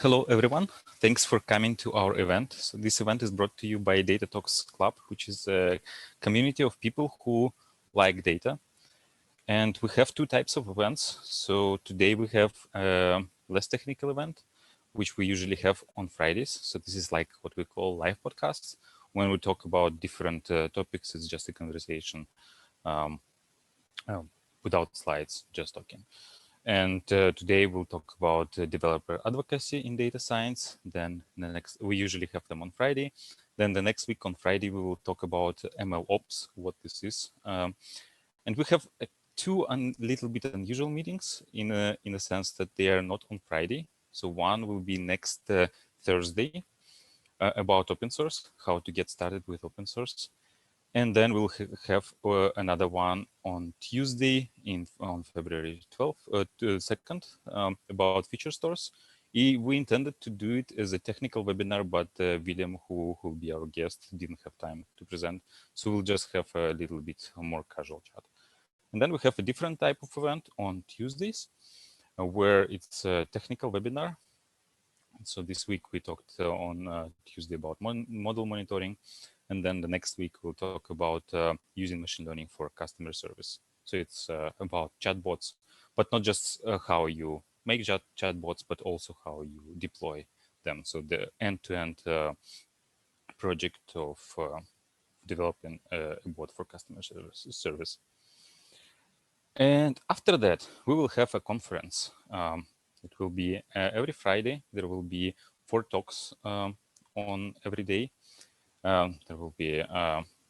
Hello, everyone. Thanks for coming to our event. So this event is brought to you by DataTalks.Club, which is a community of people who like data. And we have two types of events. So today we have a less technical event, which we usually have on Fridays. So this is like what we call live podcasts. When we talk about different topics, it's just a conversation without slides, just talking. And today we'll talk about developer advocacy in data science. Then we usually have them on Friday. Then the next week on Friday, we will talk about ML ops, what this is. And we have two little bit unusual meetings in a sense that they are not on Friday. So one will be next Thursday about open source, how to get started with open source. And then we'll have another one on Tuesday on February 12th, 2nd, about feature stores. We intended to do it as a technical webinar, but William, who will be our guest, didn't have time to present. So we'll just have a little bit more casual chat. And then we have a different type of event on Tuesdays, where it's a technical webinar. So this week we talked on Tuesday about model monitoring. And then the next week we'll talk about using machine learning for customer service. So it's about chatbots, but not just how you make chatbots, but also how you deploy them. So the end-to-end project of developing a bot for customer service. And after that, we will have a conference. It will be every Friday. There will be 4 talks on every day. There will be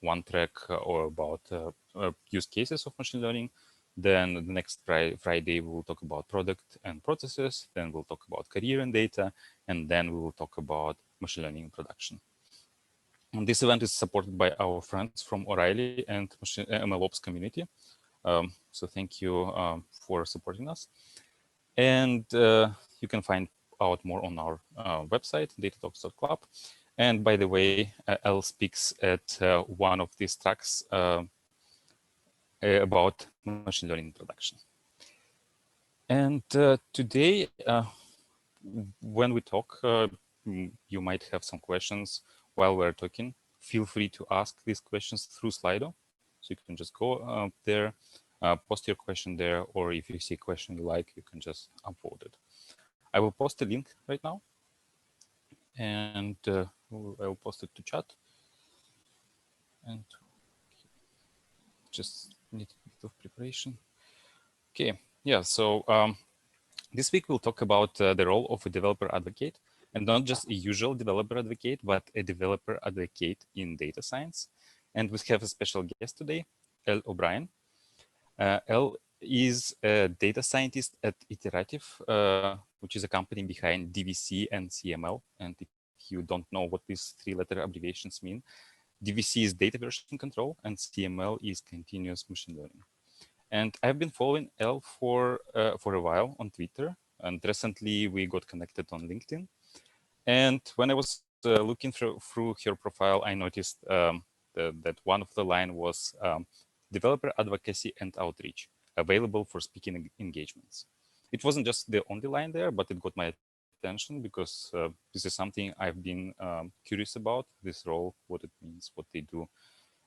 one track or about use cases of machine learning. Then the next Friday, we will talk about product and processes. Then we'll talk about career and data. And then we will talk about machine learning in production. And this event is supported by our friends from O'Reilly and MLOps community. So thank you for supporting us. And you can find out more on our website, DataTalks.Club. And by the way, Elle speaks at one of these tracks about machine learning in production. And today, when we talk, you might have some questions while we're talking. Feel free to ask these questions through Slido. So you can just go there, post your question there, or if you see a question you like, you can just upvote it. I will post a link right now, and I will post it to chat. And just need a bit of preparation. Okay, yeah, so this week we'll talk about the role of a developer advocate, and not just a usual developer advocate, but a developer advocate in data science. And we have a special guest today, Elle O'Brien. Elle is a data scientist at Iterative, which is a company behind DVC and CML. And if you don't know what these 3-letter abbreviations mean, DVC is data version control and CML is continuous machine learning. And I've been following Elle for a while on Twitter, and recently we got connected on LinkedIn. And when I was looking through her profile, I noticed that one of the line was developer advocacy and outreach, available for speaking engagements. It wasn't just the only line there, but it got my attention because this is something I've been curious about, this role, what it means, what they do.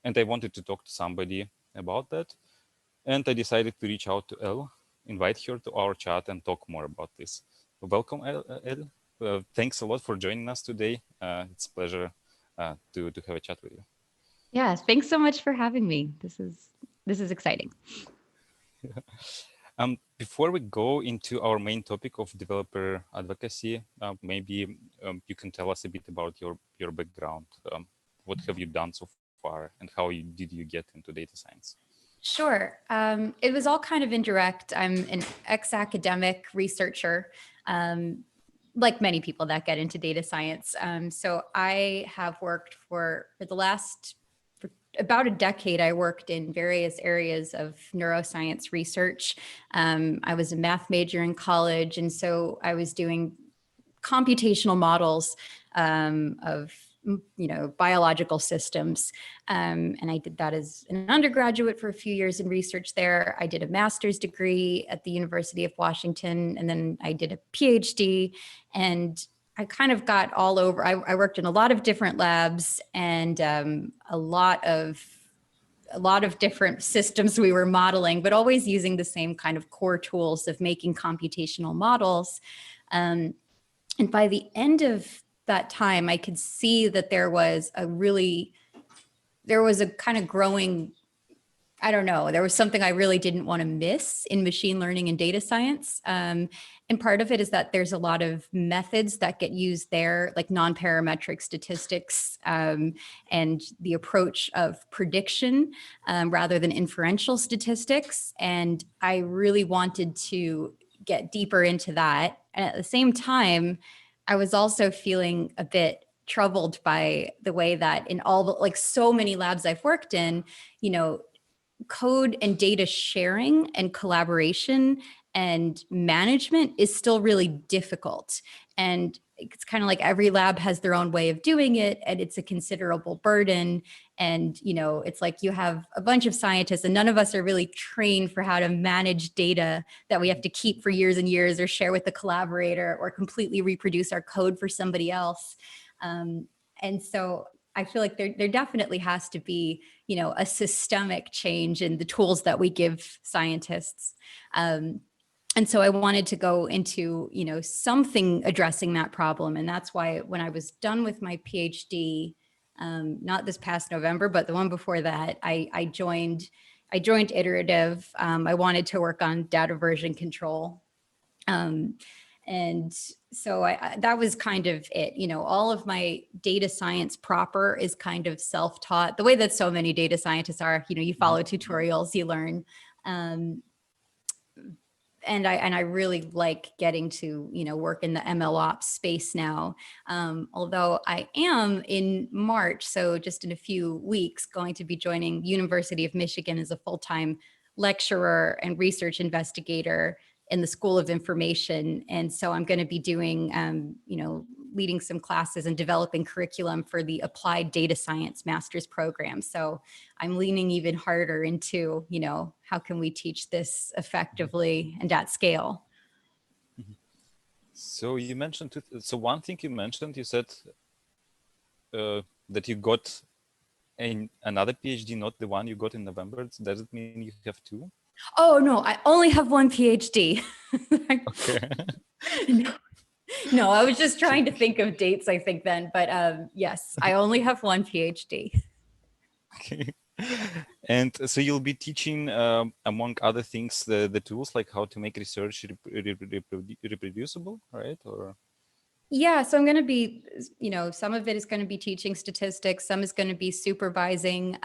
And I wanted to talk to somebody about that. And I decided to reach out to Elle, invite her to our chat and talk more about this. Welcome, Elle. Thanks a lot for joining us today. It's a pleasure to have a chat with you. Yeah, thanks so much for having me. This is exciting. Before we go into our main topic of developer advocacy, maybe you can tell us a bit about your background. What have you done so far, and how did you get into data science? Sure. It was all kind of indirect. I'm an ex-academic researcher, like many people that get into data science. So I have worked for about a decade. I worked in various areas of neuroscience research. I was a math major in college, and so I was doing computational models of biological systems. And I did that as an undergraduate for a few years in research there. I did a master's degree at the University of Washington, and then I did a PhD, and I kind of got all over. I worked in a lot of different labs and a lot of different systems we were modeling, but always using the same kind of core tools of making computational models. And by the end of that time, I could see that there was a kind of growing, I don't know, there was something I really didn't want to miss in machine learning and data science. And part of it is that there's a lot of methods that get used there, like non-parametric statistics, and the approach of prediction rather than inferential statistics. And I really wanted to get deeper into that. And at the same time, I was also feeling a bit troubled by the way that in all the, like so many labs I've worked in, code and data sharing and collaboration and management is still really difficult. And it's kind of like every lab has their own way of doing it, and it's a considerable burden. And, it's like you have a bunch of scientists and none of us are really trained for how to manage data that we have to keep for years and years or share with the collaborator or completely reproduce our code for somebody else. And so I feel like there definitely has to be, a systemic change in the tools that we give scientists. And so I wanted to go into, something addressing that problem. And that's why when I was done with my PhD, not this past November, but the one before that, I joined Iterative. I wanted to work on data version control. And so that was kind of it. All of my data science proper is kind of self-taught, the way that so many data scientists are. You follow tutorials, you learn. And I really like getting to, work in the ML ops space now. Although I am in March, so just in a few weeks, going to be joining University of Michigan as a full-time lecturer and research investigator in the School of Information. And so I'm going to be doing, leading some classes and developing curriculum for the Applied Data Science Master's Program. So I'm leaning even harder into, how can we teach this effectively and at scale? So you mentioned, so one thing you mentioned, you said that you got another PhD, not the one you got in November. Does it mean you have two? Oh, no, I only have one PhD. Okay. No, I was just trying to think of dates, I think then, but yes, I only have one PhD. Okay. And so you'll be teaching, among other things, the tools, like how to make research reproducible, right? Or yeah, so I'm going to be, some of it is going to be teaching statistics. Some is going to be supervising,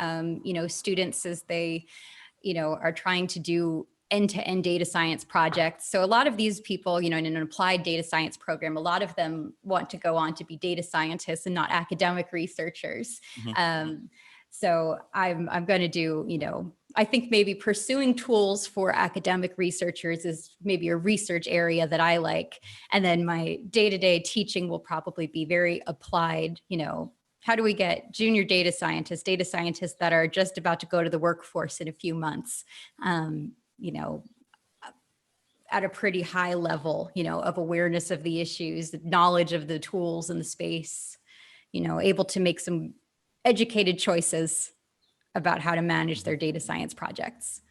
students as they, are trying to do end-to-end data science projects. So a lot of these people, in an applied data science program, a lot of them want to go on to be data scientists and not academic researchers. So I'm going to do, I think maybe pursuing tools for academic researchers is maybe a research area that I like. And then my day-to-day teaching will probably be very applied, how do we get junior data scientists that are just about to go to the workforce in a few months, at a pretty high level, of awareness of the issues, knowledge of the tools in the space, able to make some educated choices about how to manage their data science projects.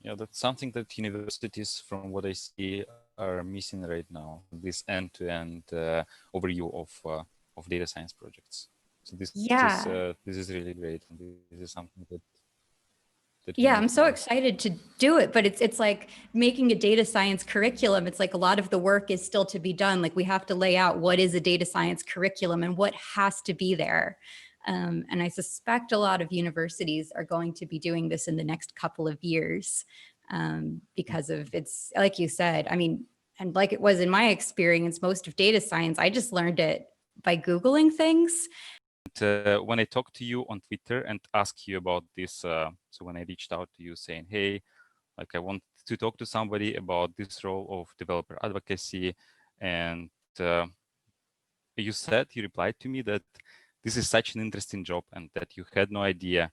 yeah, that's something that universities, from what I see, are missing right now. This end-to-end overview of data science projects. So this is really great, and this is something that yeah, I'm so excited to do it, but it's like making a data science curriculum. It's like a lot of the work is still to be done. Like we have to lay out what is a data science curriculum and what has to be there. And I suspect a lot of universities are going to be doing this in the next couple of years because of it's like you said, I mean, and like it was in my experience, most of data science, I just learned it by Googling things. When I talked to you on Twitter and asked you about this, so when I reached out to you saying, hey, like I want to talk to somebody about this role of developer advocacy, and you said, you replied to me that this is such an interesting job and that you had no idea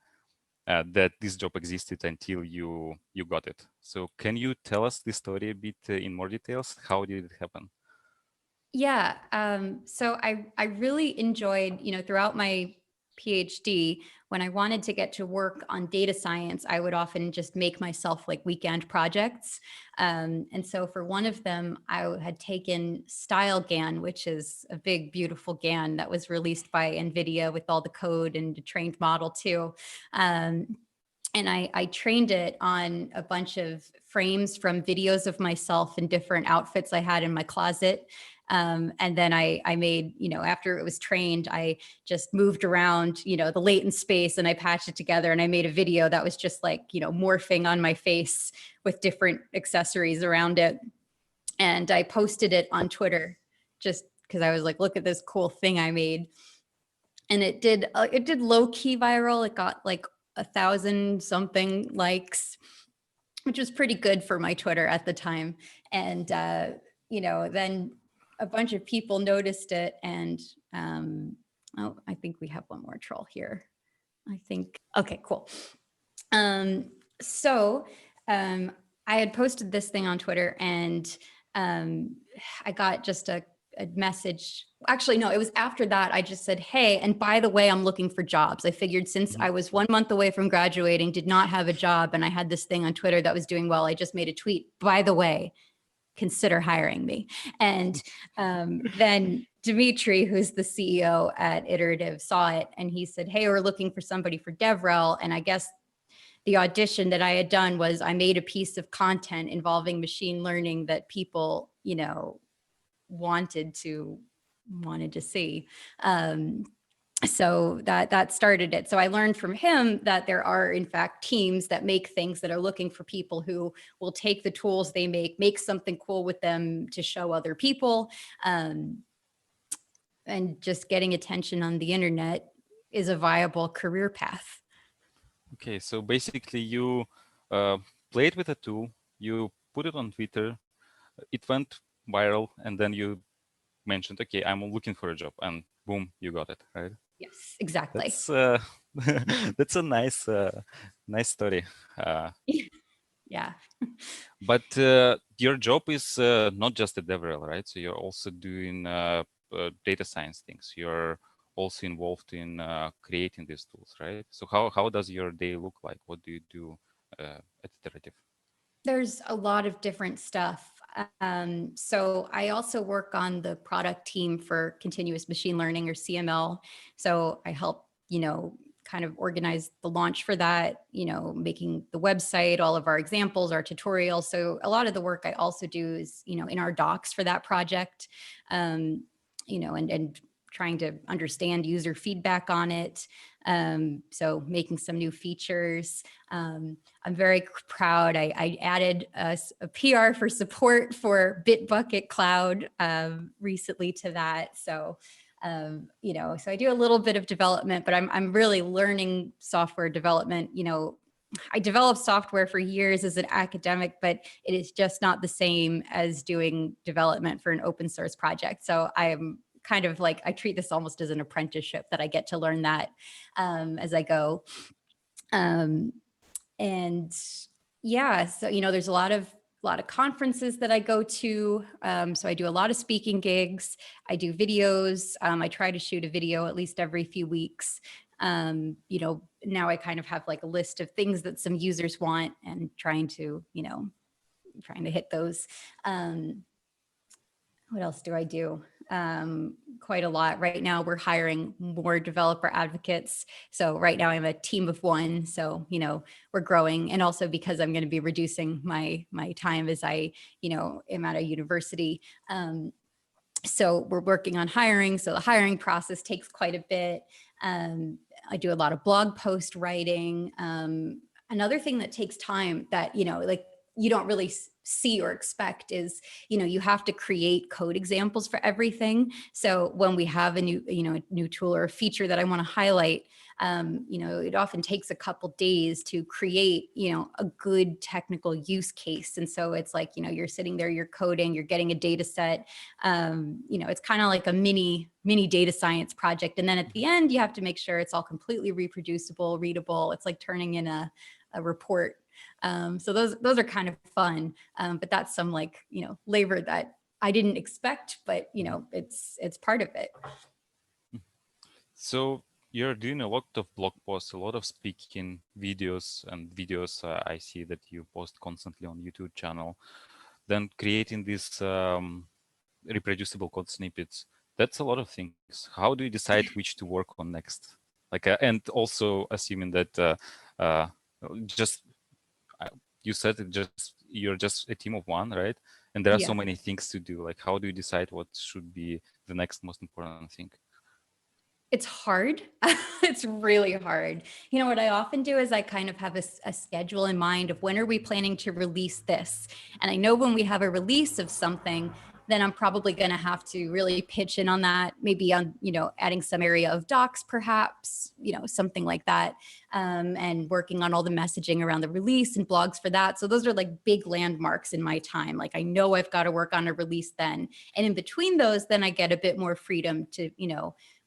that this job existed until you got it. So can you tell us the story a bit in more details? How did it happen? Yeah. So I really enjoyed, throughout my PhD, when I wanted to get to work on data science, I would often just make myself like weekend projects. And so for one of them, I had taken StyleGAN, which is a big, beautiful GAN that was released by NVIDIA with all the code and a trained model too. And I trained it on a bunch of frames from videos of myself in different outfits I had in my closet. And then I made, after it was trained, I just moved around, the latent space, and I patched it together, and I made a video that was just like, morphing on my face with different accessories around it. And I posted it on Twitter just because I was like, look at this cool thing I made. And it did low key viral. It got like 1,000 something likes, which was pretty good for my Twitter at the time. And, then a bunch of people noticed it. And, I think we have one more troll here. I think, okay, cool. So I had posted this thing on Twitter, and I got just a message. Actually, no, it was after that. I just said, hey, and by the way, I'm looking for jobs. I figured since I was 1 month away from graduating, did not have a job, and I had this thing on Twitter that was doing well, I just made a tweet, by the way, consider hiring me. And then Dimitri, who's the CEO at Iterative, saw it, and he said, hey, we're looking for somebody for DevRel. And I guess the audition that I had done was I made a piece of content involving machine learning that people, wanted to see. So that started it. So I learned from him that there are in fact teams that make things that are looking for people who will take the tools they make something cool with them to show other people. And just getting attention on the internet is a viable career path. Okay, so basically you played with a tool, you put it on Twitter, it went viral, and then you mentioned, okay, I'm looking for a job, and boom, you got it, right? Yes, exactly. That's that's a nice story. Yeah. But your job is not just at DevRel, right? So you're also doing data science things. You're also involved in creating these tools, right? So how does your day look like? What do you do at Iterative? There's a lot of different stuff. So I also work on the product team for continuous machine learning, or CML. So I help, kind of organize the launch for that, making the website, all of our examples, our tutorials. So a lot of the work I also do is, in our docs for that project, and trying to understand user feedback on it. So making some new features. I'm very proud. I added a PR for support for Bitbucket Cloud recently to that. So, so I do a little bit of development, but I'm really learning software development. I developed software for years as an academic, but it is just not the same as doing development for an open source project. So I'm kind of like, I treat this almost as an apprenticeship, that I get to learn that as I go. And yeah, so, there's a lot of conferences that I go to. So I do a lot of speaking gigs. I do videos. I try to shoot a video at least every few weeks. Now I kind of have like a list of things that some users want, and trying to hit those. What else do I do? Quite a lot. Right now we're hiring more developer advocates. So right now I'm a team of one. So, we're growing. And also because I'm going to be reducing my time as I, am at a university. So we're working on hiring. So the hiring process takes quite a bit. I do a lot of blog post writing. Another thing that takes time that, like you don't really see or expect is, you have to create code examples for everything. So when we have a new tool or a feature that I want to highlight, it often takes a couple days to create, a good technical use case. And so it's like, you're sitting there, you're coding, you're getting a data set. It's kind of like a mini mini data science project. And then at the end, you have to make sure it's all completely reproducible, readable. It's like turning in a report. So those are kind of fun. But that's some like, labor that I didn't expect, but it's part of it. So you're doing a lot of blog posts, a lot of speaking videos, and videos I see that you post constantly on YouTube channel. Then creating these reproducible code snippets. That's a lot of things. How do you decide which to work on next? Like, and also assuming that just you said you're just a team of one, right? And there are so Yeah. many things to do. Like, how do you decide what should be the next most important thing? It's hard. It's really hard. What I often do is I kind of have a schedule in mind of when are we planning to release this? And I know when we have a release of something, then I'm probably going to have to really pitch in on that, maybe on, adding some area of docs, perhaps, something like that, and working on all the messaging around the release and blogs for that. So those are like big landmarks in my time. Like I know I've got to work on a release then. And in between those, then I get a bit more freedom to,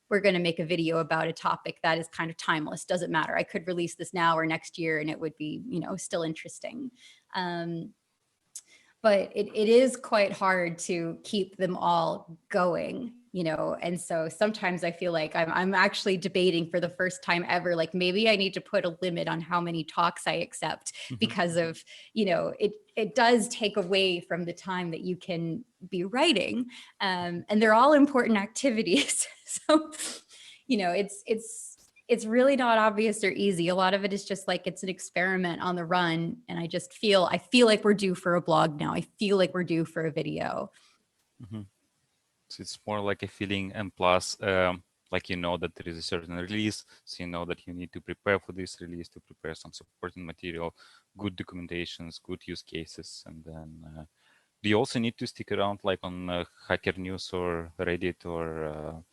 we're going to make a video about a topic that is kind of timeless. Doesn't matter. I could release this now or next year and it would be, still interesting. But it is quite hard to keep them all going, and so sometimes I feel like I'm actually debating for the first time ever, like maybe I need to put a limit on how many talks I accept because of, it does take away from the time that you can be writing. And they're all important activities. So, it's really not obvious or easy. A lot of it is just like it's an experiment on the run. And I feel like we're due for a blog now. I feel like we're due for a video. So it's more like a feeling, and plus, like that there is a certain release, so that you need to prepare for this release, to prepare some supporting material, good documentations, good use cases, and then do you also need to stick around like on Hacker News or Reddit or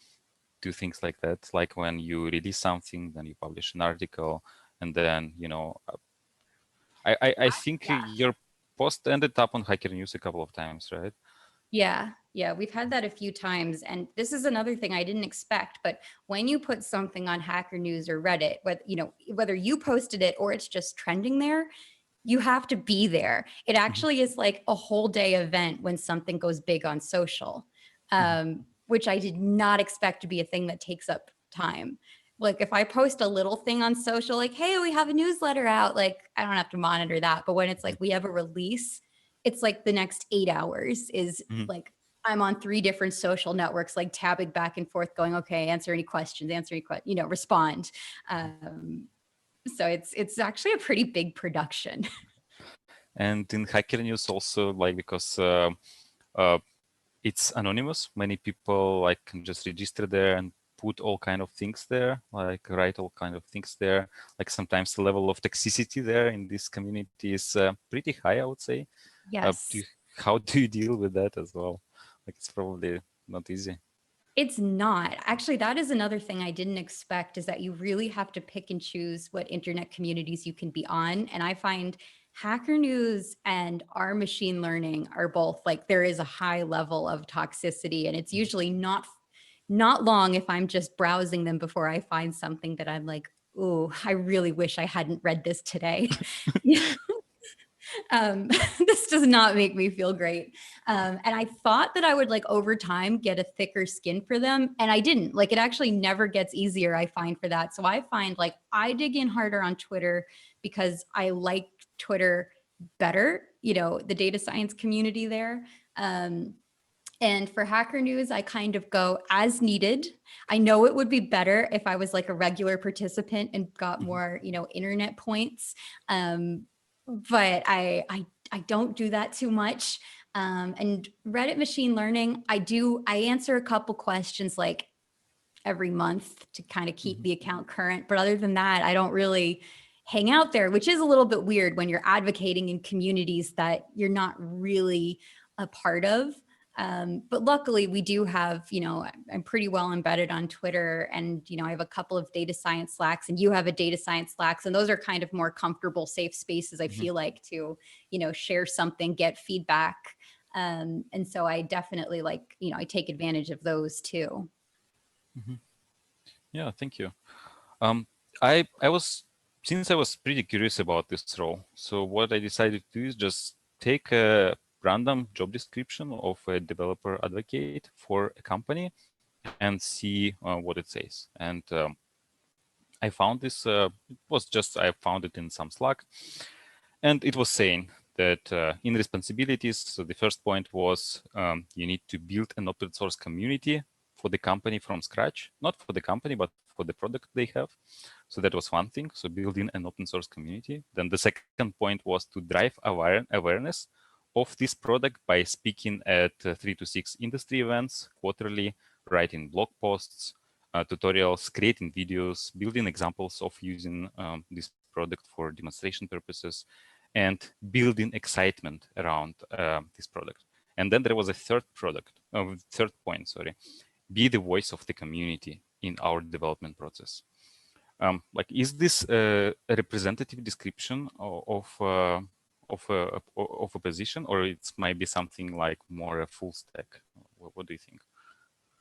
do things like that? Like when you release something, then you publish an article, and then I think your post ended up on Hacker News a couple of times, right? Yeah, we've had that a few times. And this is another thing I didn't expect, but when you put something on Hacker News or Reddit, whether you posted it or it's just trending there, you have to be there. It actually is like a whole day event when something goes big on social, which I did not expect to be a thing that takes up time. Like if I post a little thing on social, like, hey, we have a newsletter out, like I don't have to monitor that. But when it's like we have a release, it's like the next 8 hours is like I'm on 3 different social networks, like tabbing back and forth, going, okay, answer any questions, respond. So it's actually a pretty big production. And in Hacker News also, like, because it's anonymous, many people like can just register there and put all kind of things there, like write all kind of things there. Like sometimes the level of toxicity there in this community is pretty high, I would say. Yes. How do you deal with that as well? Like it's probably not easy. It's not. Actually, that is another thing I didn't expect, is that you really have to pick and choose what internet communities you can be on. And I find Hacker News and our machine learning are both like, there is a high level of toxicity, and it's usually not long if I'm just browsing them before I find something that I'm like, oh, I really wish I hadn't read this today. This does not make me feel great. And I thought that I would like over time get a thicker skin for them. And I didn't. Like it actually never gets easier, I find, for that. So I find like I dig in harder on Twitter because I like Twitter better, the data science community there. And for Hacker News, I kind of go as needed. I know it would be better if I was like a regular participant and got more, internet points. But I don't do that too much. And Reddit machine learning, I answer a couple questions like every month to kind of keep the account current. But other than that, I don't really hang out there, which is a little bit weird when you're advocating in communities that you're not really a part of. But luckily we do have, I'm pretty well embedded on Twitter, and, I have a couple of data science Slacks, and you have a data science Slacks, and those are kind of more comfortable, safe spaces, I feel like, to, share something, get feedback. And so I definitely I take advantage of those too. Mhm. Yeah, thank you. Um, I was since I was pretty curious about this role. So what I decided to do is just take a random job description of a developer advocate for a company and see what it says. And I found this. It was just I found it in some Slack, and it was saying that in responsibilities, so the first point was you need to build an open source community for the company from scratch, not for the company, but for the product they have. So that was one thing. So building an open source community. Then the second point was to drive awareness of this product by speaking at 3 to 6 industry events quarterly, writing blog posts, tutorials, creating videos, building examples of using this product for demonstration purposes, and building excitement around this product. And then there was a third point, sorry, be the voice of the community in our development process. Is this a representative description of a position, or it might be something like more a full stack? What do you think?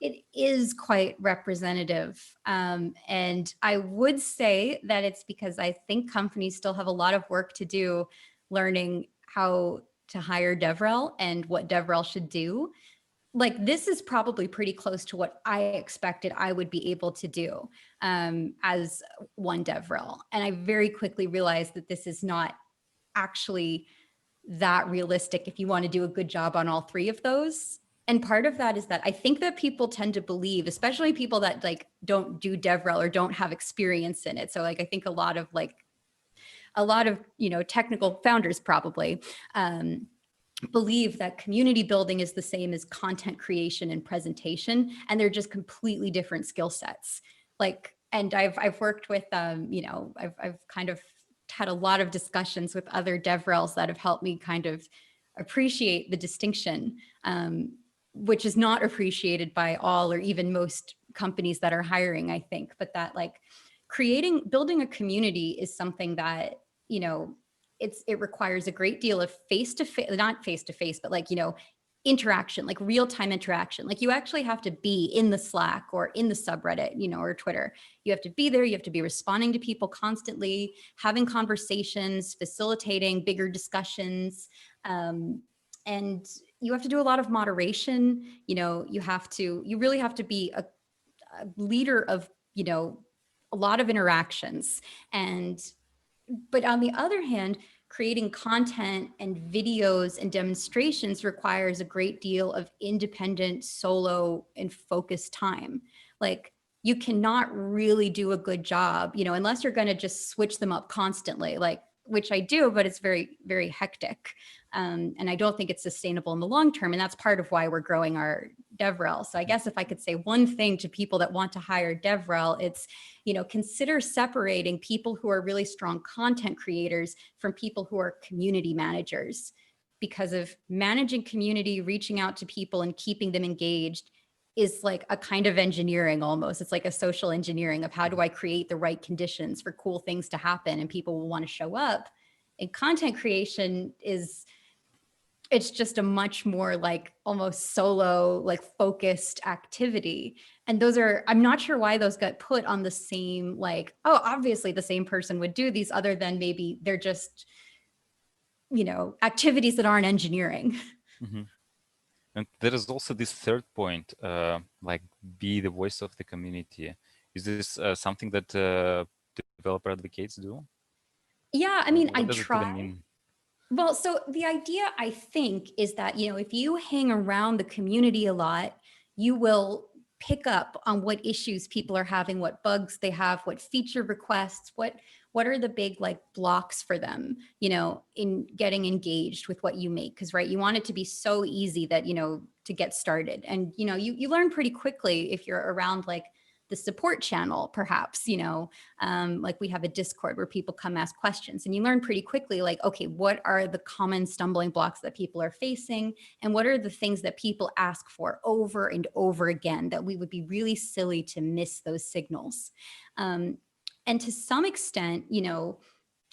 It is quite representative. And I would say that it's because I think companies still have a lot of work to do learning how to hire DevRel and what DevRel should do. Like, this is probably pretty close to what I expected I would be able to do as one DevRel. And I very quickly realized that this is not actually that realistic if you want to do a good job on all three of those. And part of that is that I think that people tend to believe, especially people that like don't do DevRel or don't have experience in it. So like I think a lot of technical founders probably believe that community building is the same as content creation and presentation, and they're just completely different skill sets. Like, and I've worked with I've kind of had a lot of discussions with other DevRels that have helped me kind of appreciate the distinction, which is not appreciated by all or even most companies that are hiring, I think. But that like building a community is something that, it requires a great deal of face-to-face, not face-to-face, but like, interaction, like real-time interaction. Like, you actually have to be in the Slack or in the subreddit, or Twitter. You have to be there. You have to be responding to people constantly, having conversations, facilitating bigger discussions. And you have to do a lot of moderation. You really have to be a leader of, a lot of interactions. But on the other hand, creating content and videos and demonstrations requires a great deal of independent, solo, and focused time. Like, you cannot really do a good job, unless you're going to just switch them up constantly, like, which I do, but it's very, very hectic. And I don't think it's sustainable in the long term. And that's part of why we're growing our DevRel. So I guess if I could say one thing to people that want to hire DevRel, it's, consider separating people who are really strong content creators from people who are community managers. Because of managing community, reaching out to people and keeping them engaged is like a kind of engineering almost. It's like a social engineering of how do I create the right conditions for cool things to happen and people will want to show up. And content creation it's just a much more like almost solo, like focused activity. And I'm not sure why those got put on the same, like, oh, obviously the same person would do these, other than maybe they're just, activities that aren't engineering. Mm-hmm. And there is also this third point, like be the voice of the community. Is this something that developer advocates do? Yeah, I mean, What I does it even try. mean? Well, so the idea, I think, is that, if you hang around the community a lot, you will pick up on what issues people are having, what bugs they have, what feature requests, what are the big like blocks for them, in getting engaged with what you make. Because, right, you want it to be so easy that, to get started. And, you learn pretty quickly if you're around like the support channel, perhaps, like we have a Discord where people come ask questions, and you learn pretty quickly, like, okay, what are the common stumbling blocks that people are facing? And what are the things that people ask for over and over again that we would be really silly to miss those signals? And to some extent,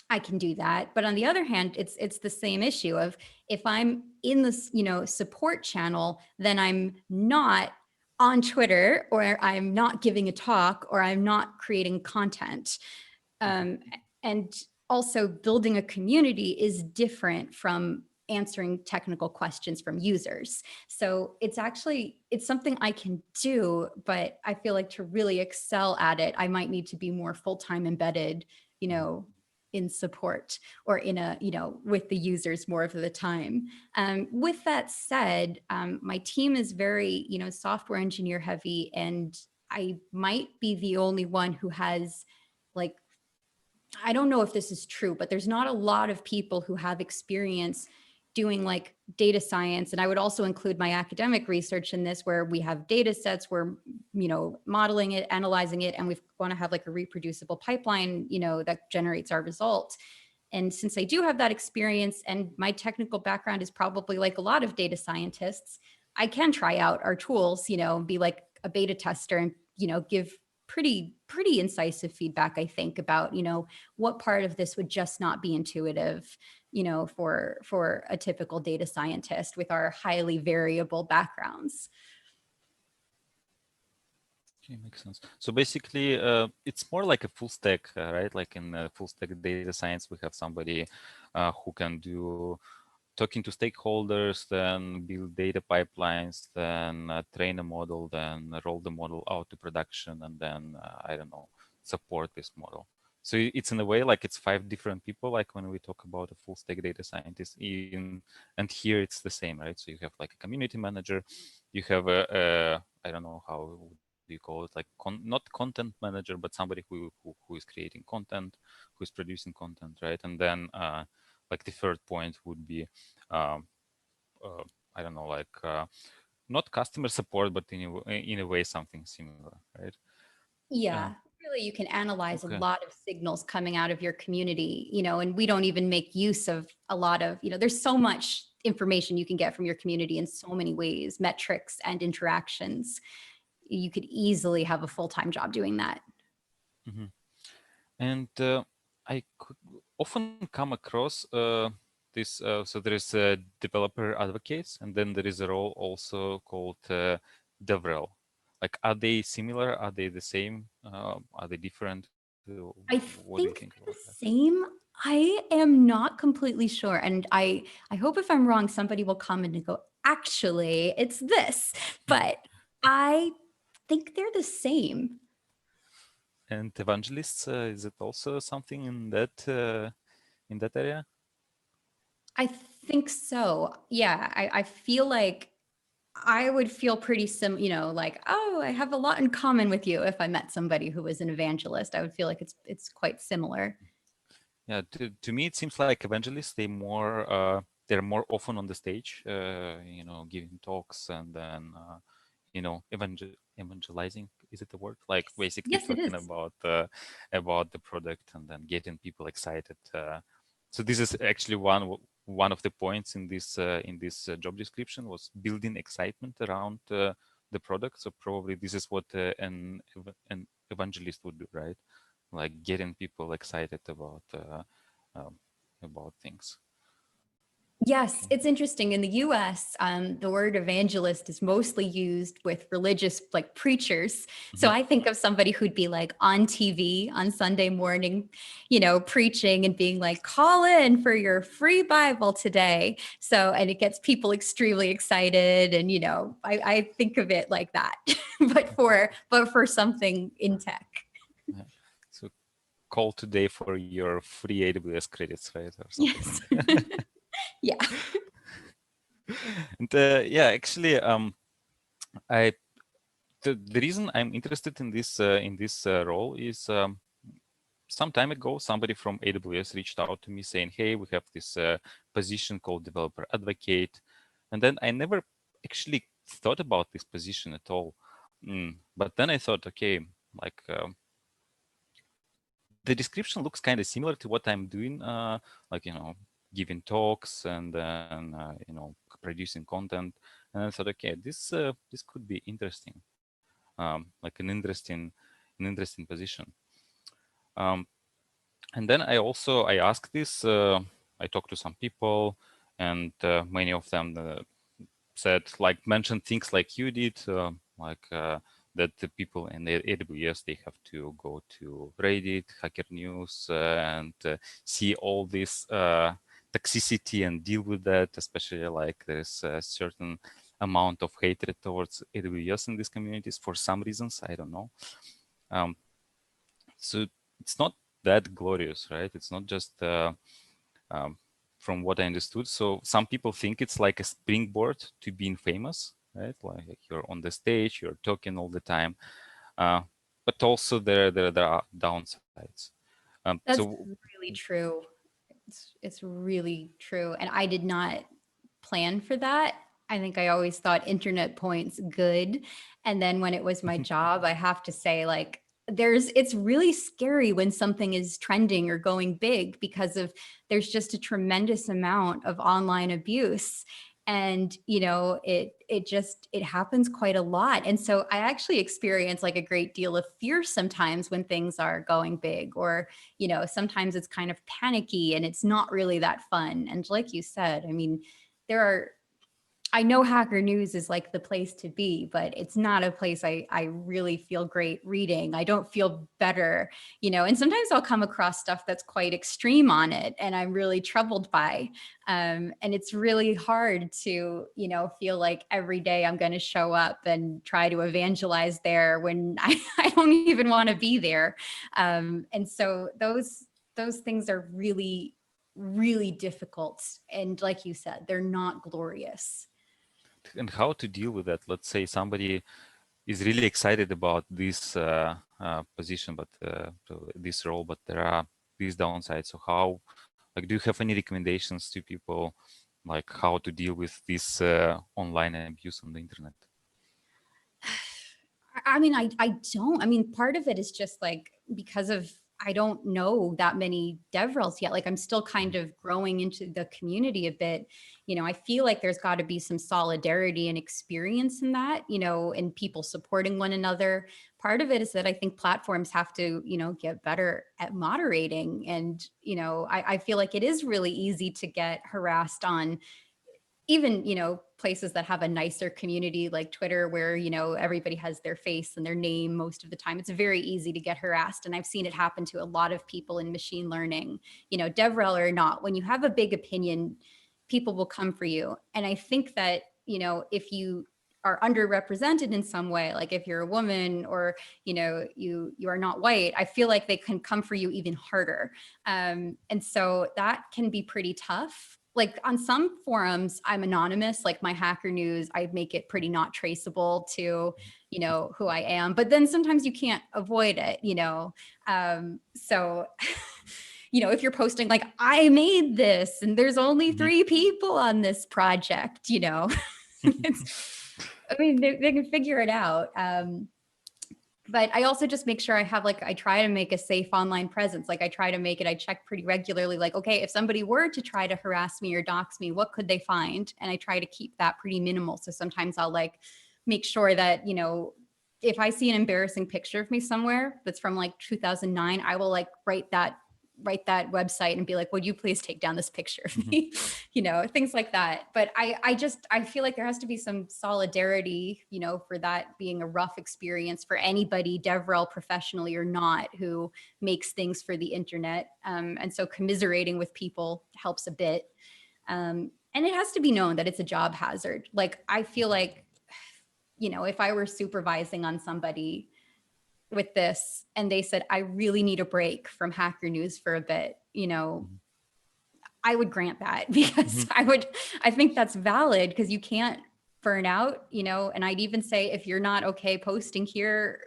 I can do that. But on the other hand, it's the same issue of if I'm in this, support channel, then I'm not on Twitter, or I'm not giving a talk, or I'm not creating content. And also building a community is different from answering technical questions from users. So it's something I can do, but I feel like to really excel at it, I might need to be more full-time embedded, in support, or in with the users more of the time. With that said, my team is very, software engineer heavy, and I might be the only one who has, like, I don't know if this is true, but there's not a lot of people who have experience doing like data science. And I would also include my academic research in this, where we have data sets, we're, modeling it, analyzing it, and we want to have like a reproducible pipeline, that generates our results. And since I do have that experience, and my technical background is probably like a lot of data scientists, I can try out our tools, be like a beta tester, and, give pretty incisive feedback, I think, about, what part of this would just not be intuitive, for a typical data scientist with our highly variable backgrounds. Okay, makes sense. So basically, it's more like a full stack, right? Like in full stack data science, we have somebody who can do talking to stakeholders, then build data pipelines, then train a model, then roll the model out to production, and then, I don't know, support this model. So it's in a way like it's 5 different people, like when we talk about a full stack data scientist and here it's the same, right? So you have like a community manager, you have I don't know, how do you call it? Like not content manager, but somebody who is creating content, who is producing content, right? And then like the third point would be, um, I don't know, like not customer support, but in a way something similar, right? Yeah, really, you can analyze a Okay. lot of signals coming out of your community, and we don't even make use of a lot of, there's so much information you can get from your community in so many ways, metrics and interactions. You could easily have a full-time job doing that. Mm-hmm. And I could often come across this. So there is developer advocates, and then there is a role also called DevRel. Like, are they similar? Are they the same? Are they different? I What do you think think about the that? same. I am not completely sure. And I hope if I'm wrong, somebody will comment and go, actually, it's this. But I think they're the same. And evangelists, is it also something in that area? I think so. Yeah. I feel like I would feel pretty like, oh, I have a lot in common with you. If I met somebody who was an evangelist, I would feel like it's quite similar. Yeah, to me, it seems like evangelists, they're more often on the stage, giving talks, and then, evangelizing, is it the word? Like basically Yes, it talking is. about the product and then getting people excited. So this is actually one of the points in this job description, was building excitement around the product. So probably this is what an evangelist would do, right? Like getting people excited um, about things. Yes, Okay. it's interesting. In the US, the word evangelist is mostly used with religious, like, preachers. So Mhm. I think of somebody who'd be like on TV on Sunday morning, preaching and being like, call in for your free Bible today. So, and it gets people extremely excited. And, I think of it like that, but for something in tech. Yeah. So call today for your free AWS credits, right, or something Yes. like that. Yeah. And yeah, actually, I the reason I'm interested in this role is, some time ago, somebody from AWS reached out to me saying, "Hey, we have this position called developer advocate," and then I never actually thought about this position at all. But then I thought, okay, like, the description looks kind of similar to what I'm doing, like, giving talks and then, producing content. And I thought, okay, this could be interesting, like an interesting position. Um, and then I asked this. I talked to some people, and many of them said, like, mentioned things like you did. like that the people in the AWS, they have to go to Reddit, Hacker News, and see all this toxicity and deal with that, especially like there's a certain amount of hatred towards AWS in these communities for some reasons, I don't know. Um, so it's not that glorious, right? It's not just um, from what I understood. So some people think it's like a springboard to being famous, right? Like you're on the stage, you're talking all the time, uh, but also there are downsides. That's So really true. It's really true. And I did not plan for that. I think I always thought internet points good. And then when it was my job, I have to say, like, it's really scary when something is trending or going big because of there's just a tremendous amount of online abuse. And it happens quite a lot. And so I actually experience like a great deal of fear sometimes when things are going big, or sometimes it's kind of panicky and it's not really that fun. And like you said, I mean, I know Hacker News is like the place to be, but it's not a place I really feel great reading. I don't feel better, and sometimes I'll come across stuff that's quite extreme on it and I'm really troubled by. And it's really hard to, feel like every day I'm going to show up and try to evangelize there when I don't even want to be there. And so those things are really, really difficult. And like you said, they're not glorious. and how to deal with that? Let's say somebody is really excited about this position, but this role, but there are these downsides. So how, like, do you have any recommendations to people, like how to deal with this online abuse on the internet? I mean, I don't. I mean, part of it is just like because of I don't know that many DevRels yet. Like I'm still kind of growing into the community a bit. I feel like there's got to be some solidarity and experience in that, and people supporting one another. Part of it is that I think platforms have to, get better at moderating. And, I feel like it is really easy to get harassed on even places that have a nicer community like Twitter, where everybody has their face and their name most of the time. It's very easy to get harassed, and I've seen it happen to a lot of people in machine learning, DevRel or not. When you have a big opinion, people will come for you. And I think that if you are underrepresented in some way, like if you're a woman or you are not white, I feel like they can come for you even harder. And so that can be pretty tough. Like on some forums, I'm anonymous, like my Hacker News, I make it pretty not traceable to, who I am. But then sometimes you can't avoid it, So, if you're posting like, I made this and there's only 3 people on this project, I mean, they can figure it out. But I also just make sure I try to make a safe online presence. Like I try to make it, I check pretty regularly, like, okay, if somebody were to try to harass me or dox me, what could they find? And I try to keep that pretty minimal. So sometimes I'll like make sure that, if I see an embarrassing picture of me somewhere that's from like 2009, I will like write that website and be like, would you please take down this picture of me? Things like that. But I feel like there has to be some solidarity, for that being a rough experience for anybody, DevRel professionally or not, who makes things for the internet. And so commiserating with people helps a bit. And it has to be known that it's a job hazard. Like, I feel like, if I were supervising on somebody with this and they said, I really need a break from Hacker News for a bit, I would grant that because I think that's valid because you can't burn out, and I'd even say if you're not okay posting here,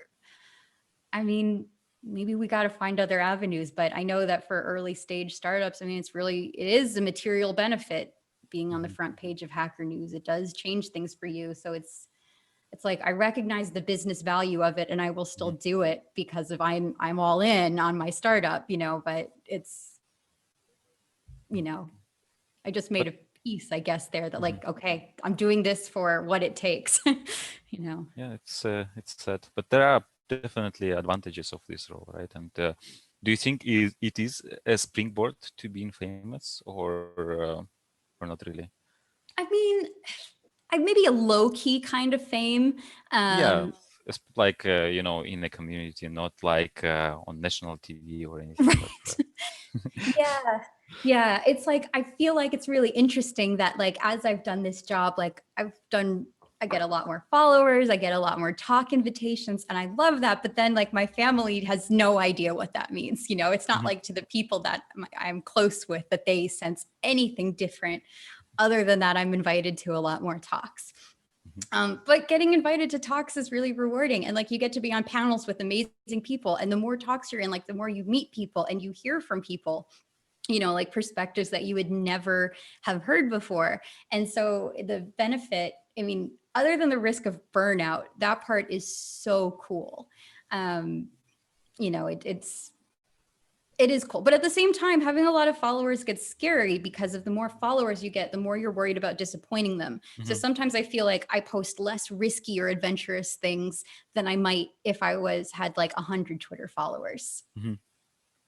I mean, maybe we got to find other avenues. But I know that for early stage startups, I mean, it is a material benefit being on the front page of Hacker News. It does change things for you. So it's like I recognize the business value of it and I will still do it because of I'm all in on my startup, but it's, I just made But a piece, I guess, there that like, okay, I'm doing this for what it takes, yeah, it's sad, but there are definitely advantages of this role, right? And do you think it is a springboard to being famous, or not really? I mean, maybe a low-key kind of fame. Yeah, it's like in the community, not like on national TV or anything. But Right. Yeah. Yeah. It's like, I feel like it's really interesting that like, as I've done this job, like I get a lot more followers, I get a lot more talk invitations, and I love that. But then like my family has no idea what that means. It's not like to the people that I'm close with that they sense anything different. Other than that, I'm invited to a lot more talks. But getting invited to talks is really rewarding. And like you get to be on panels with amazing people. And the more talks you're in, like the more you meet people and you hear from people, like perspectives that you would never have heard before. And so the benefit, I mean, other than the risk of burnout, that part is so cool. It is cool. But at the same time, having a lot of followers gets scary because of the more followers you get, the more you're worried about disappointing them. So sometimes I feel like I post less risky or adventurous things than I might if I had like 100 Twitter followers.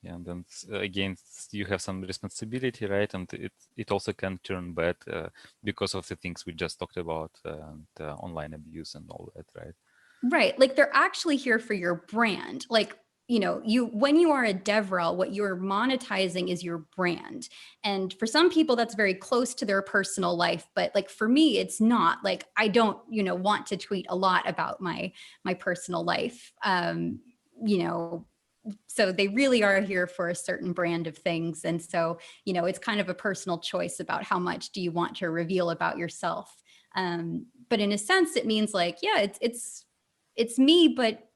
Yeah, and then again, you have some responsibility, right? And it also can turn bad because of the things we just talked about and online abuse and all that, right? Right. Like they're actually here for your brand. Like, when you are a DevRel, what you're monetizing is your brand. And for some people, that's very close to their personal life. But like for me, it's not. Like I don't, want to tweet a lot about my personal life. So they really are here for a certain brand of things. And so, it's kind of a personal choice about how much do you want to reveal about yourself. But in a sense, it means like, yeah, it's me, but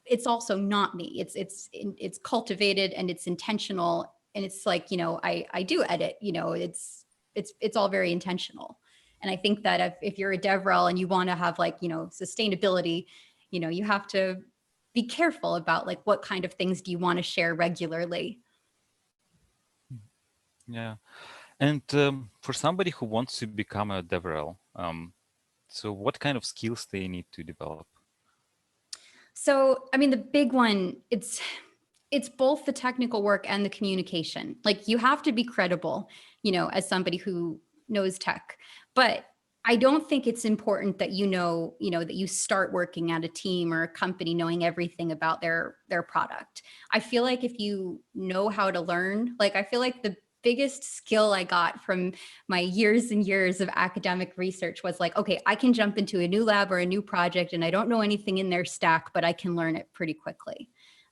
it's also not me. It's cultivated and it's intentional. And it's like, I do edit, it's all very intentional. And I think that if you're a DevRel and you want to have like, sustainability, you have to be careful about like what kind of things do you want to share regularly. Yeah. And for somebody who wants to become a DevRel, so what kind of skills they need to develop? So, I mean, the big one, it's both the technical work and the communication. Like you have to be credible, as somebody who knows tech. But I don't think it's important that that you start working at a team or a company knowing everything about their product. I feel like if you know how to learn, like I feel like the biggest skill I got from my years and years of academic research was like, okay, I can jump into a new lab or a new project and I don't know anything in their stack, but I can learn it pretty quickly.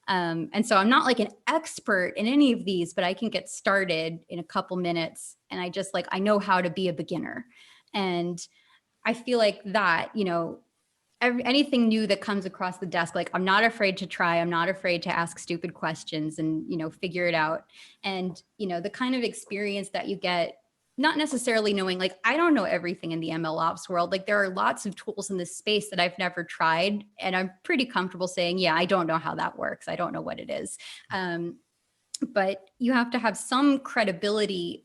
And so I'm not like an expert in any of these, but I can get started in a couple minutes. And I know how to be a beginner. And I feel like that, anything new that comes across the desk, like I'm not afraid to try, I'm not afraid to ask stupid questions and, figure it out. And, the kind of experience that you get, not necessarily knowing, like, I don't know everything in the ML ops world. Like there are lots of tools in this space that I've never tried. And I'm pretty comfortable saying, yeah, I don't know how that works. I don't know what it is. But you have to have some credibility,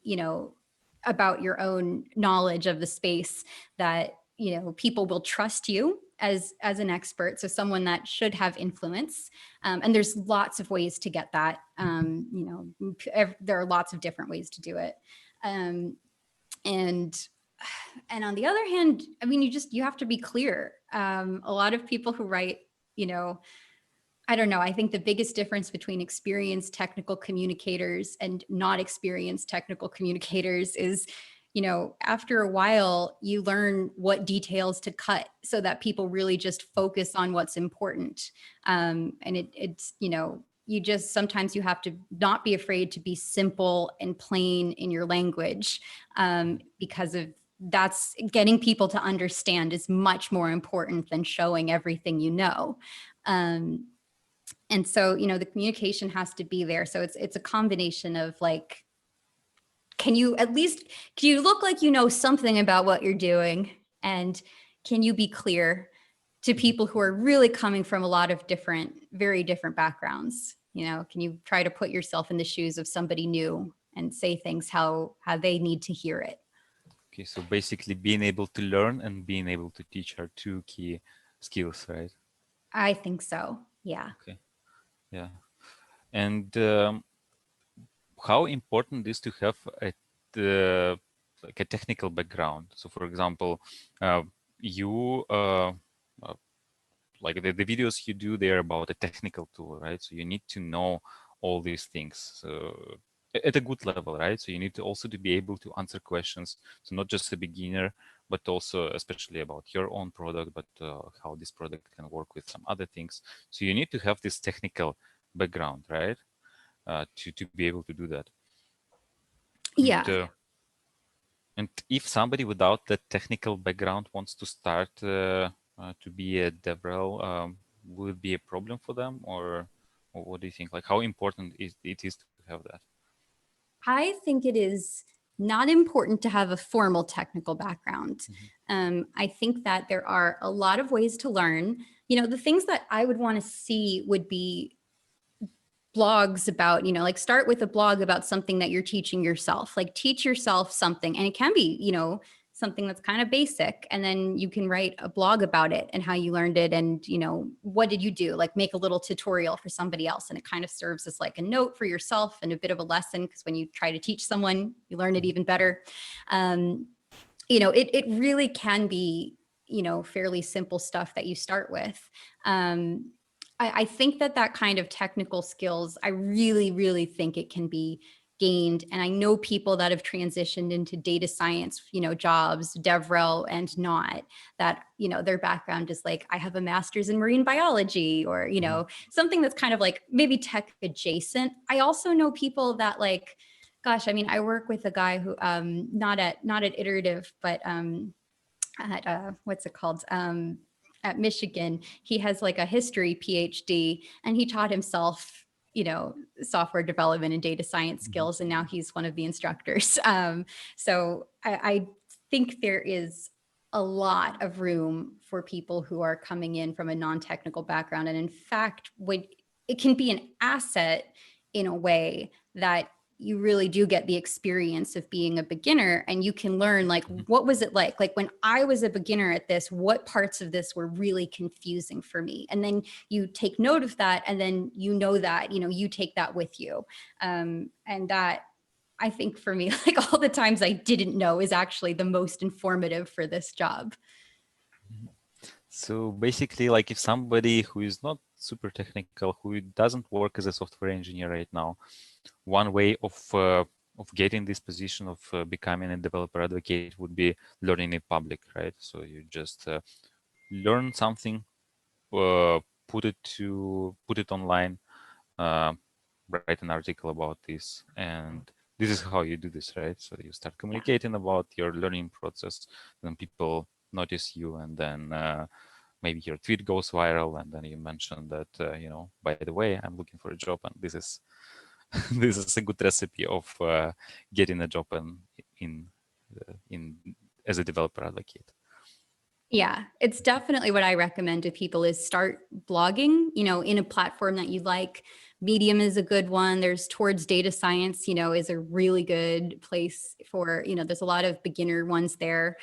about your own knowledge of the space that, people will trust you as an expert. So someone that should have influence. And there's lots of ways to get that. There are lots of different ways to do it. And on the other hand, I mean, you have to be clear. A lot of people who write, I don't know. I think the biggest difference between experienced technical communicators and not experienced technical communicators is, after a while, you learn what details to cut so that people really just focus on what's important. And it's, sometimes you have to not be afraid to be simple and plain in your language because of that's getting people to understand is much more important than showing everything you know. And so, the communication has to be there. So it's a combination of like, can you look like you know something about what you're doing? And can you be clear to people who are really coming from a lot of very different backgrounds? Can you try to put yourself in the shoes of somebody new and say things how they need to hear it? Okay, so basically being able to learn and being able to teach are two key skills, right? I think so. Yeah. Okay, yeah. And how important is to have like a technical background? So, for example, you uh, like the videos you do, they're about a technical tool, right? So you need to know all these things. So at a good level, right? So you need to also to be able to answer questions. So not just a beginner, but also especially about your own product, but how this product can work with some other things. So you need to have this technical background, right? To be able to do that. And Yeah. and if somebody without that technical background wants to start to be a DevRel, will it be a problem for them, or what do you think? Like, how important is it is to have that? I think it is not important to have a formal technical background. I think that there are a lot of ways to learn. The things that I would want to see would be blogs about, like start with a blog about something that you're teaching yourself, like teach yourself something. And it can be, something that's kind of basic. And then you can write a blog about it and how you learned it. And, what did you do? Like make a little tutorial for somebody else. And it kind of serves as like a note for yourself and a bit of a lesson. Because when you try to teach someone, you learn it even better. It really can be, fairly simple stuff that you start with. I think that kind of technical skills, I really, really think it can be gained. And I know people that have transitioned into data science, jobs, DevRel and not, that, their background is like, I have a master's in marine biology, or, something that's kind of like maybe tech adjacent. I also know people that like, gosh, I mean, I work with a guy who, not at Iterative, but at what's it called? At Michigan, he has like a history PhD, and he taught himself, software development and data science skills, and now he's one of the instructors. So I think there is a lot of room for people who are coming in from a non-technical background, and in fact, when it can be an asset in a way that you really do get the experience of being a beginner, and you can learn like, what was it like when I was a beginner at this, what parts of this were really confusing for me? And then you take note of that, and then that, you take that with you. And that, I think for me, like all the times I didn't know is actually the most informative for this job. So basically, like if somebody who is not super technical, who doesn't work as a software engineer right now, one way of getting this position of becoming a developer advocate would be learning in public, right? So you just learn something, put it online, uh, write an article about this, and this is how you do this, right? So you start communicating about your learning process, then people notice you, and then maybe your tweet goes viral, and then you mention that by the way, I'm looking for a job, and this is this is a good recipe of getting a job in in as a developer advocate. Yeah, it's definitely what I recommend to people is start blogging, in a platform that you like. Medium is a good one. There's Towards Data Science, is a really good place for, there's a lot of beginner ones there.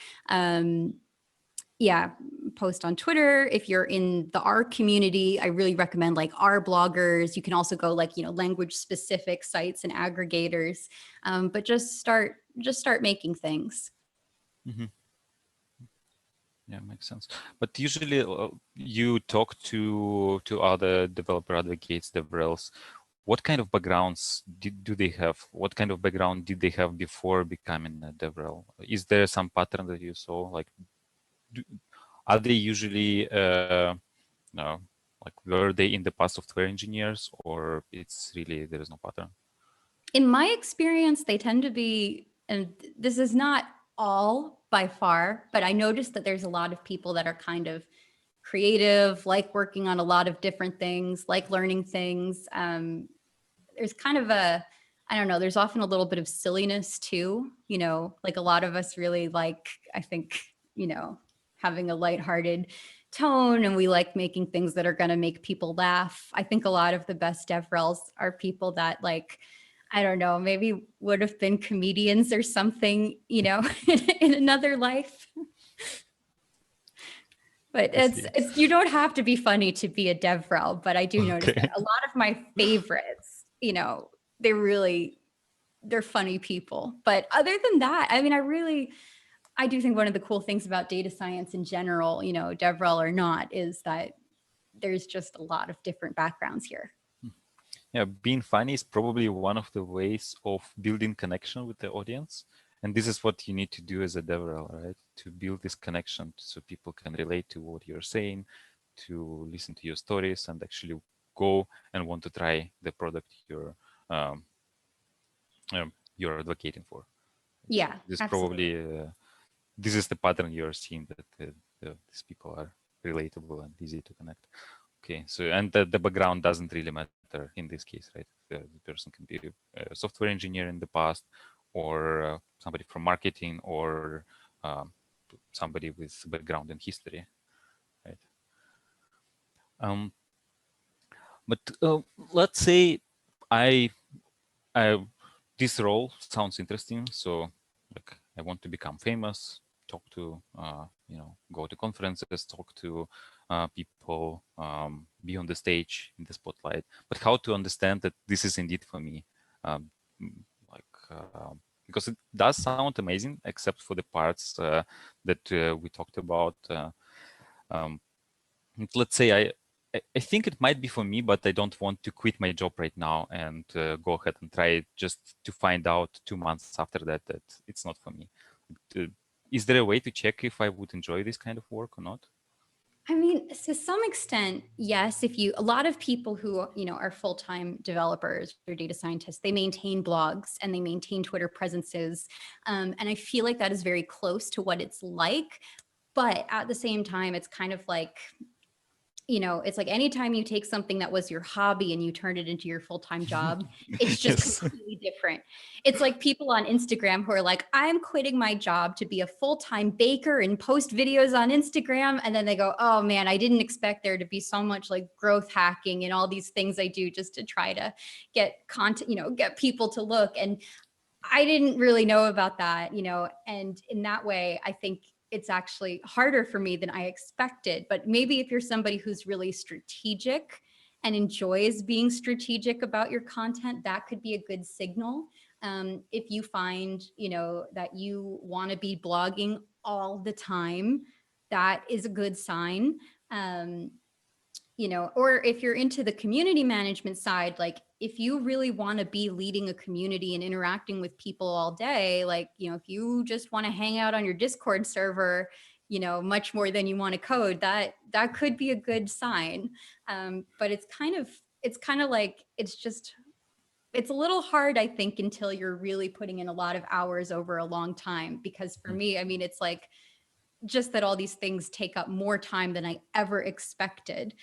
Yeah, post on Twitter. If you're in the R community, I really recommend like R bloggers. You can also go like, language specific sites and aggregators, but just start making things. Mm-hmm. Yeah, makes sense. But usually you talk to other developer advocates, DevRels. What kind of backgrounds do they have? What kind of background did they have before becoming a DevRel? Is there some pattern that you saw? Like, do, are they usually no, like were they in the past software engineers, or it's really there is no pattern? In my experience, they tend to be, and this is not all by far, but I noticed that there's a lot of people that are kind of creative, like working on a lot of different things, like learning things. There's kind of I don't know, there's often a little bit of silliness too, like a lot of us really like, I think, having a lighthearted tone, and we like making things that are going to make people laugh. I think a lot of the best DevRels are people that like, I don't know, maybe would have been comedians or something, in another life. But it's you don't have to be funny to be a DevRel, but I do notice that a lot of my favorites, they're funny people. But other than that, I mean, I do think one of the cool things about data science in general, DevRel or not, is that there's just a lot of different backgrounds here. Yeah, being funny is probably one of the ways of building connection with the audience. And this is what you need to do as a DevRel, right? To build this connection so people can relate to what you're saying, to listen to your stories, and actually go and want to try the product um, you're advocating for. Yeah, This absolutely. probably this is the pattern you're seeing, that these people are relatable and easy to connect. Okay, so and the background doesn't really matter in this case, right? The person can be a software engineer in the past, or somebody from marketing, or somebody with background in history, right? Um, but let's say I, I this role sounds interesting, so like I want to become famous, talk to go to conferences, talk to people, be on the stage in the spotlight. But how to understand that this is indeed for me? Um, like because it does sound amazing, except for the parts that we talked about. Um, let's say I think it might be for me, but I don't want to quit my job right now and go ahead and try it just to find out 2 months after that it's not for me. Uh, is there a way to check if I would enjoy this kind of work or not? I mean, to some extent, yes. A lot of people who, are full-time developers or data scientists, they maintain blogs and they maintain Twitter presences. And I feel like that is very close to what it's like. But at the same time, it's kind of like, it's like anytime you take something that was your hobby and you turn it into your full-time job, it's just Yes. completely different. It's like people on Instagram who are like, I'm quitting my job to be a full-time baker and post videos on Instagram. And then they go, oh man, I didn't expect there to be so much like growth hacking and all these things I do just to try to get content, get people to look. And I didn't really know about that, and in that way, I think it's actually harder for me than I expected. But maybe if you're somebody who's really strategic and enjoys being strategic about your content, that could be a good signal. If you find, that you want to be blogging all the time, that is a good sign. Um, or if you're into the community management side, like if you really want to be leading a community and interacting with people all day, like, if you just want to hang out on your Discord server, much more than you want to code, that could be a good sign. But it's kind of like, it's a little hard, I think, until you're really putting in a lot of hours over a long time. Because for me, I mean, it's like, just that all these things take up more time than I ever expected,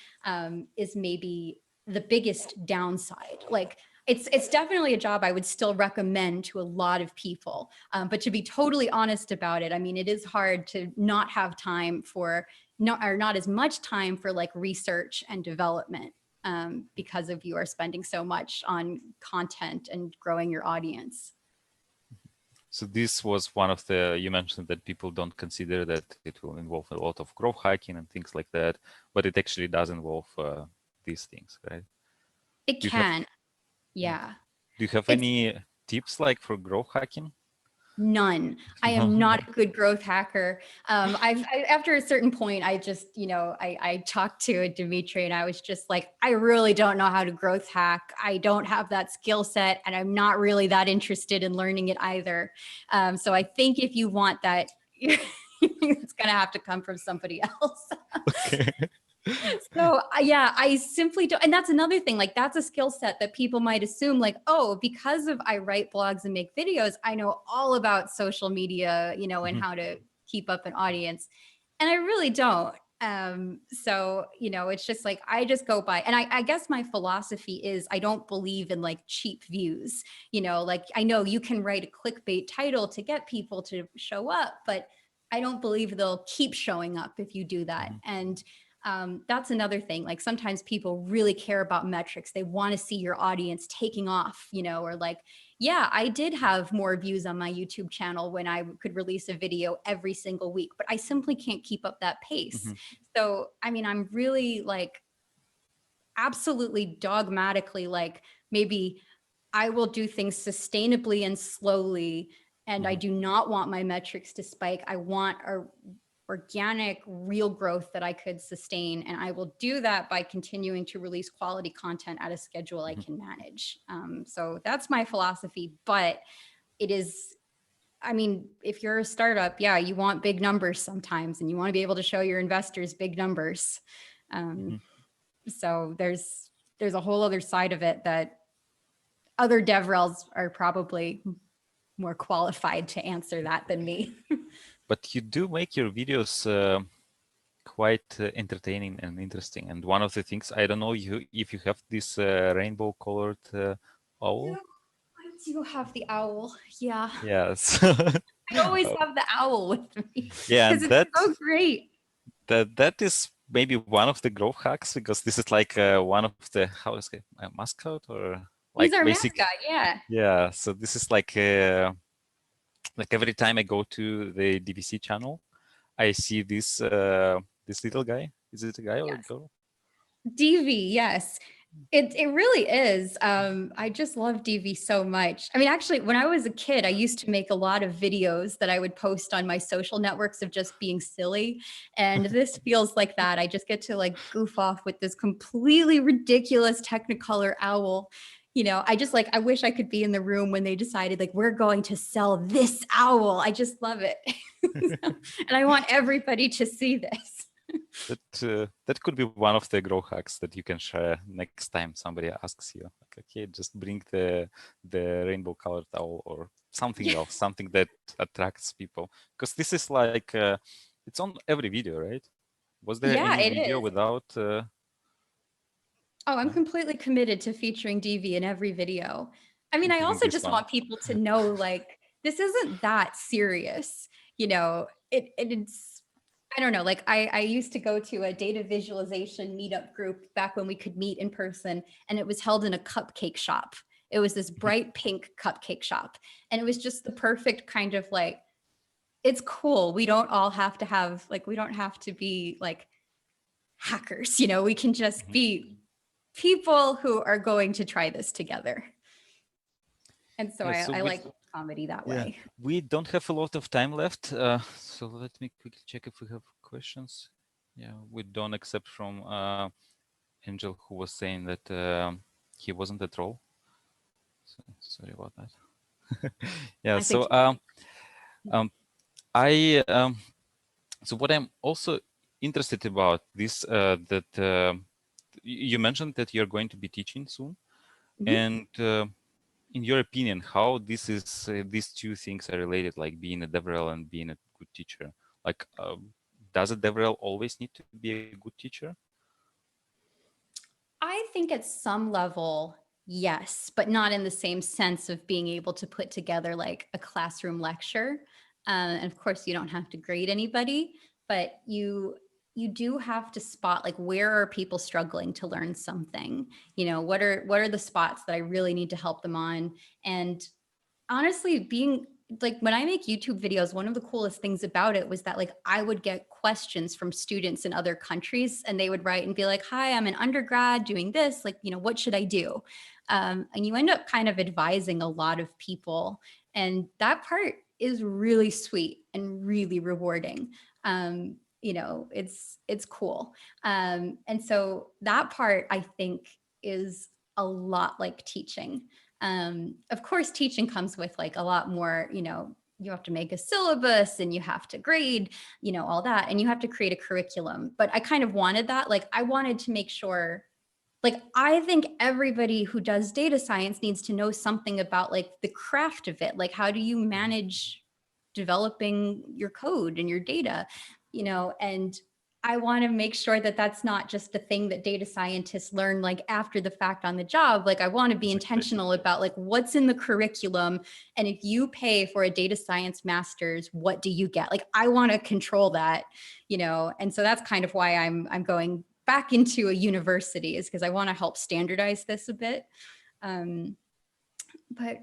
is maybe the biggest downside. Like it's definitely a job I would still recommend to a lot of people. But to be totally honest about it, I mean, it is hard to not have time for not as much time for like research and development, because of you are spending so much on content and growing your audience. So this was one of the, you mentioned that people don't consider that it will involve a lot of growth hacking and things like that, but it actually does involve these things, right? It Do you have can, yeah. do you have It's any tips like for growth hacking? None. I am not a good growth hacker. After a certain point, I just, I talked to Dimitri and I was just like, I really don't know how to growth hack. I don't have that skill set and I'm not really that interested in learning it either. So I think if you want that, it's going to have to come from somebody else. Okay. So yeah, I simply don't. And that's another thing, like that's a skill set that people might assume like, oh, because of I write blogs and make videos, I know all about social media, and how to keep up an audience. And I really don't. So, it's just like, I just go by, and I guess my philosophy is I don't believe in like cheap views, like I know you can write a clickbait title to get people to show up, but I don't believe they'll keep showing up if you do that. And that's another thing. Like sometimes people really care about metrics. They want to see your audience taking off, or like, yeah, I did have more views on my YouTube channel when I could release a video every single week, but I simply can't keep up that pace. So, I mean, I'm really like absolutely dogmatically like, maybe I will do things sustainably and slowly And I do not want my metrics to spike. I want a organic, real growth that I could sustain. And I will do that by continuing to release quality content at a schedule I can manage. So that's my philosophy, but it is, I mean, if you're a startup, yeah, you want big numbers sometimes, and you want to be able to show your investors big numbers. So there's a whole other side of it that other DevRels are probably more qualified to answer that than me. But you do make your videos quite entertaining and interesting. And one of the things, I don't know if you have this rainbow colored owl. I do have the owl. Yeah. Yes. I always have the owl with me Yeah, because and it's so great. that is maybe one of the growth hacks, because this is like one of the, how is it, a mascot, or He's like our basic. mascot. Yeah. Yeah, so this is like every time I go to the DVC channel, I see this this little guy. Is it a guy or a Yes. girl? DV. Yes. It really is. I just love DV so much. I mean, actually, when I was a kid, I used to make a lot of videos that I would post on my social networks of just being silly. And this feels like that. I just get to like goof off with this completely ridiculous Technicolor owl. You know, I just like, I wish I could be in the room when they decided like, we're going to sell this owl. I just love it. And I want everybody to see this. That could be one of the grow hacks that you can share next time somebody asks you. Like, okay, just bring the rainbow colored owl or something else, something that attracts people. Because this is like it's on every video, right? Was there Yeah, any it video is. without? Oh, I'm completely committed to featuring DV in every video. I mean, I including also this just one? want people to know like this isn't that serious. You know, it's I don't know, like I used to go to a data visualization meetup group back when we could meet in person, and it was held in a cupcake shop. It was this bright pink cupcake shop. And it was just the perfect kind of like, it's cool. We don't all have to have like, we don't have to be like hackers, you know, we can just be people who are going to try this together. And so Yeah, I like comedy that yeah, way. we don't have a lot of time left, so let me quickly check if we have questions. Yeah, we don't, except from Angel, who was saying that he wasn't a troll. So, sorry about that. Yeah, I think so I so what I'm also interested about this that you mentioned that you're going to be teaching soon, and in your opinion, how this is these two things are related, like being a DevRel and being a good teacher? Like, does a DevRel always need to be a good teacher? I think at some level, yes, but not in the same sense of being able to put together like a classroom lecture. And of course, you don't have to grade anybody, but you do have to spot like where are people struggling to learn something. You know, what are the spots that I really need to help them on? And honestly, being like when I make YouTube videos, one of the coolest things about it was that like I would get questions from students in other countries, and they would write and be like, hi, I'm an undergrad doing this, like, you know, what should I do? And you end up kind of advising a lot of people. And that part is really sweet and really rewarding. You know, it's cool. And so that part I think is a lot like teaching. Of course, teaching comes with like a lot more, you know, you have to make a syllabus and you have to grade, you know, all that, and you have to create a curriculum. But I kind of wanted that. Like, I wanted to make sure, like, I think everybody who does data science needs to know something about like the craft of it. Like, how do you manage developing your code and your data, you know, and I want to make sure that that's not just a thing that data scientists learn like after the fact on the job. Like I want to be intentional about like what's in the curriculum. And if you pay for a data science master's, what do you get? Like I want to control that, you know, and so that's kind of why I'm going back into a university, is because I want to help standardize this a bit. But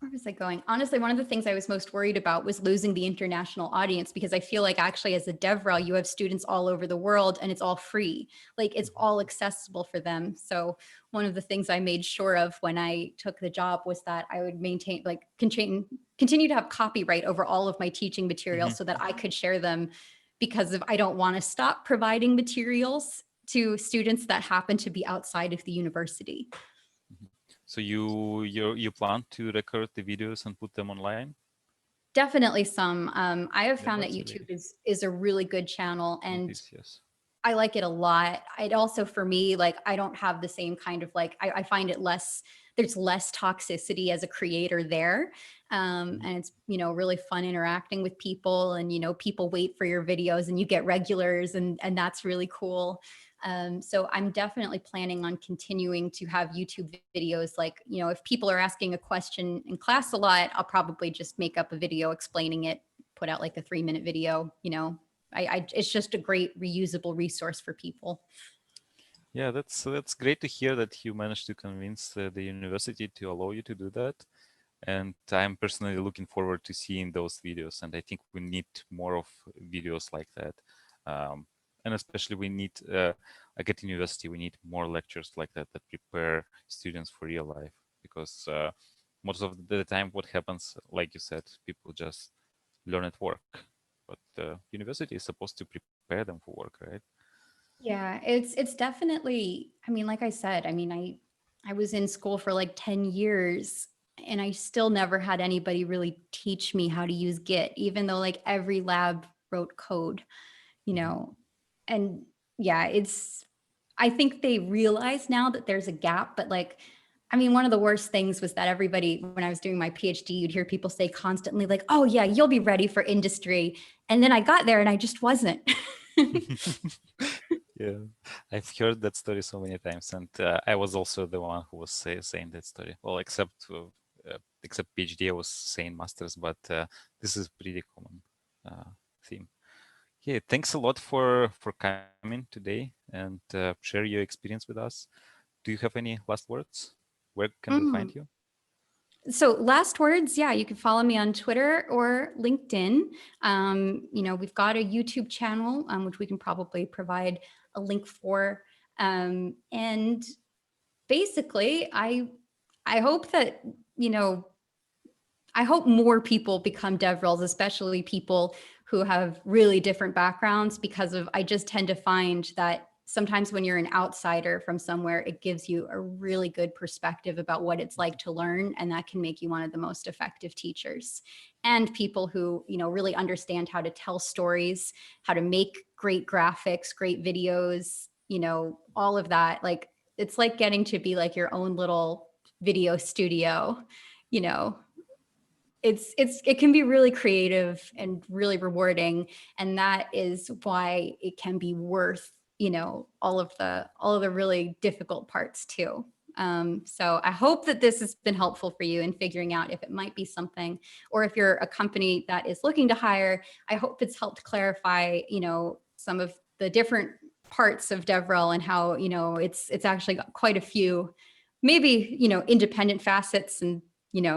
Where was I going? Honestly, one of the things I was most worried about was losing the international audience, because I feel like actually as a DevRel, you have students all over the world and it's all free. Like it's all accessible for them. So one of the things I made sure of when I took the job was that I would maintain, like continue to have copyright over all of my teaching materials so that I could share them, because I don't want to stop providing materials to students that happen to be outside of the university. So you plan to record the videos and put them online? Definitely some. I have Yeah, found that that's YouTube really is a really good channel, it and is, yes. I like it a lot. It also, for me, like I don't have the same kind of like, I find it less, there's less toxicity as a creator there. And it's, really fun interacting with people, and, people wait for your videos and you get regulars, and that's really cool. So I'm definitely planning on continuing to have YouTube videos. Like, if people are asking a question in class a lot, I'll probably just make up a video explaining it, put out like a 3-minute video, it's just a great reusable resource for people. Yeah, that's great to hear that you managed to convince the university to allow you to do that. And I'm personally looking forward to seeing those videos. And I think we need more of videos like that. And especially we need, like at university, we need more lectures like that that prepare students for real life. Because most of the time what happens, like you said, people just learn at work. But university is supposed to prepare them for work, right? Yeah, it's definitely, like I said, I was in school for like 10 years and I still never had anybody really teach me how to use Git, even though like every lab wrote code, you know. And yeah, I think they realize now that there's a gap, but like, one of the worst things was that everybody, when I was doing my PhD, you'd hear people say constantly like, oh yeah, you'll be ready for industry. And then I got there and I just wasn't. Yeah, I've heard that story so many times, and I was also the one who was saying that story. Well, except PhD, I was saying masters, but this is pretty common theme. Okay, thanks a lot for coming today and share your experience with us. Do you have any last words? Where can we find Mm. you? So last words, yeah, you can follow me on Twitter or LinkedIn. We've got a YouTube channel, which we can probably provide a link for. And basically, I hope that, I hope more people become DevRels, especially people who have really different backgrounds, because I just tend to find that sometimes when you're an outsider from somewhere, it gives you a really good perspective about what it's like to learn. And that can make you one of the most effective teachers. And people who, really understand how to tell stories, how to make great graphics, great videos, all of that. Like, it's like getting to be like your own little video studio, you know, it can be really creative and really rewarding, and that is why it can be worth all of the really difficult parts too. So I hope that this has been helpful for you in figuring out if it might be something, or if you're a company that is looking to hire, I hope it's helped clarify some of the different parts of DevRel and how it's actually got quite a few, maybe independent facets, and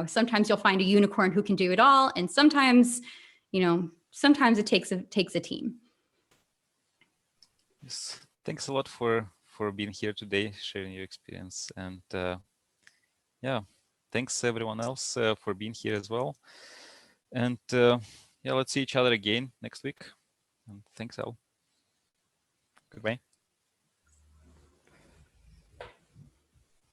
sometimes you'll find a unicorn who can do it all. And sometimes it takes a team. Yes, thanks a lot for being here today, sharing your experience, and yeah, thanks everyone else for being here as well. And yeah, let's see each other again next week. And thanks, Elle. Goodbye.